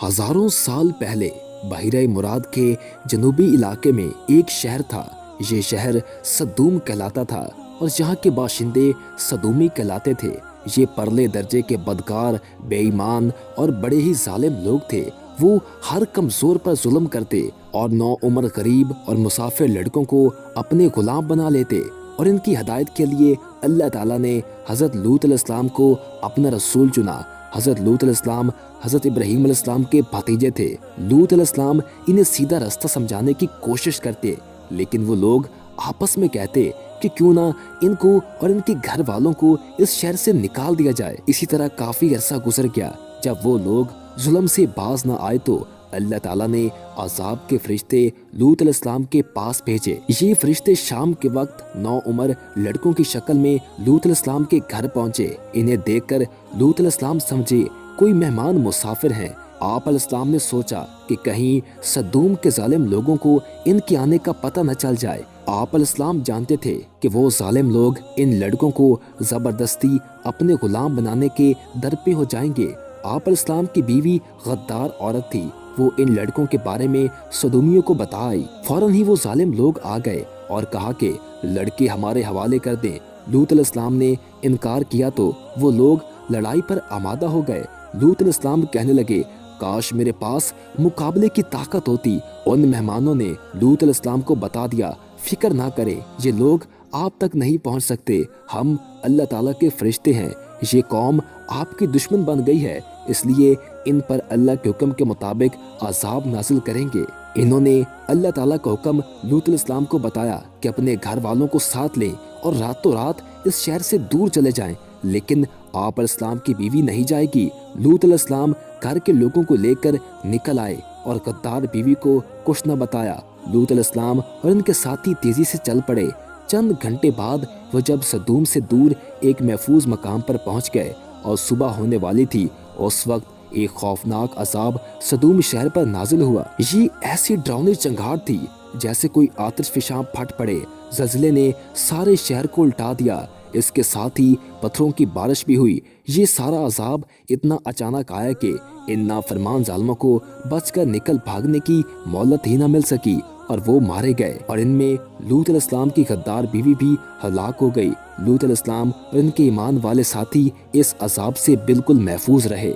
ہزاروں سال پہلے بحیرہ مراد کے جنوبی علاقے میں ایک شہر تھا۔ یہ شہر صدوم کہلاتا تھا اور یہاں کے باشندے صدومی کہلاتے تھے۔ یہ پرلے درجے کے بدکار، بے ایمان اور بڑے ہی ظالم لوگ تھے۔ وہ ہر کمزور پر ظلم کرتے اور نو عمر غریب اور مسافر لڑکوں کو اپنے غلام بنا لیتے، اور ان کی ہدایت کے لیے اللہ تعالیٰ نے حضرت لوط علیہ السلام کو اپنا رسول چنا۔ حضرت لوط علیہ السلام حضرت ابراہیم علیہ السلام کے بھتیجے تھے۔ لوط علیہ السلام انہیں سیدھا رستہ سمجھانے کی کوشش کرتے، لیکن وہ لوگ آپس میں کہتے کہ کیوں نہ ان کو اور ان کے گھر والوں کو اس شہر سے نکال دیا جائے۔ اسی طرح کافی عرصہ گزر گیا۔ جب وہ لوگ ظلم سے باز نہ آئے تو اللہ تعالیٰ نے عذاب کے فرشتے لوط علیہ السلام کے پاس بھیجے۔ یہ فرشتے شام کے وقت نو عمر لڑکوں کی شکل میں لوط علیہ السلام کے گھر پہنچے۔ انہیں دیکھ کر لوط علیہ السلام سمجھے کوئی مہمان مسافر ہیں۔ آپ علیہ السلام نے سوچا کہ کہیں صدوم کے ظالم لوگوں کو ان کے آنے کا پتہ نہ چل جائے۔ آپ علیہ السلام جانتے تھے کہ وہ ظالم لوگ ان لڑکوں کو زبردستی اپنے غلام بنانے کے در پہ ہو جائیں گے۔ آپ علیہ السلام کی بیوی غدار عورت تھی۔ وہ ان لڑکوں کے بارے میں صدومیوں کو بتائی۔ فوراً ہی وہ ظالم لوگ آ گئے اور کہا کہ لڑکے ہمارے حوالے کر دیں۔ لوط علیہ السلام نے انکار کیا تو وہ لوگ لڑائی پر آمادہ ہو گئے۔ لوط علیہ السلام کہنے لگے، کاش میرے پاس مقابلے کی طاقت ہوتی۔ ان مہمانوں نے لوط علیہ السلام کو بتا دیا، فکر نہ کریں، یہ لوگ آپ تک نہیں پہنچ سکتے، ہم اللہ تعالیٰ کے فرشتے ہیں۔ یہ قوم آپ کی دشمن بن گئی ہے، اس لیے ان پر اللہ کے حکم کے مطابق عذاب نازل کریں گے۔ انہوں نے اللہ تعالیٰ کا حکم لوط علیہ السلام کو بتایا کہ اپنے گھر والوں کو ساتھ لیں اور راتوں رات اس شہر سے دور چلے جائیں، لیکن آپ علیہ السلام کی بیوی نہیں جائے گی۔ لوط علیہ السلام گھر کے لوگوں کو لے کر نکل آئے اور غدار بیوی کو کچھ نہ بتایا۔ لوط علیہ السلام اور ان کے ساتھی تیزی سے چل پڑے۔ چند گھنٹے بعد وہ جب صدوم سے دور ایک محفوظ مقام پر پہنچ گئے اور صبح ہونے والی تھی، اس وقت ایک خوفناک عذاب صدوم شہر پر نازل ہوا۔ یہ ایسی ڈراؤنی چنگاہٹ تھی جیسے کوئی آتش فشاں پھٹ پڑے۔ زلزلے نے سارے شہر کو الٹا دیا، اس کے ساتھ ہی پتھروں کی بارش بھی ہوئی۔ یہ سارا عذاب اتنا اچانک آیا کہ ان نافرمان ظالموں کو بچ کر نکل بھاگنے کی مہلت ہی نہ مل سکی اور وہ مارے گئے، اور ان میں لوط علیہ السلام کی غدار بیوی بھی ہلاک ہو گئی۔ لوط علیہ السلام اور ان کے ایمان والے ساتھی اس عذاب سے بالکل محفوظ رہے۔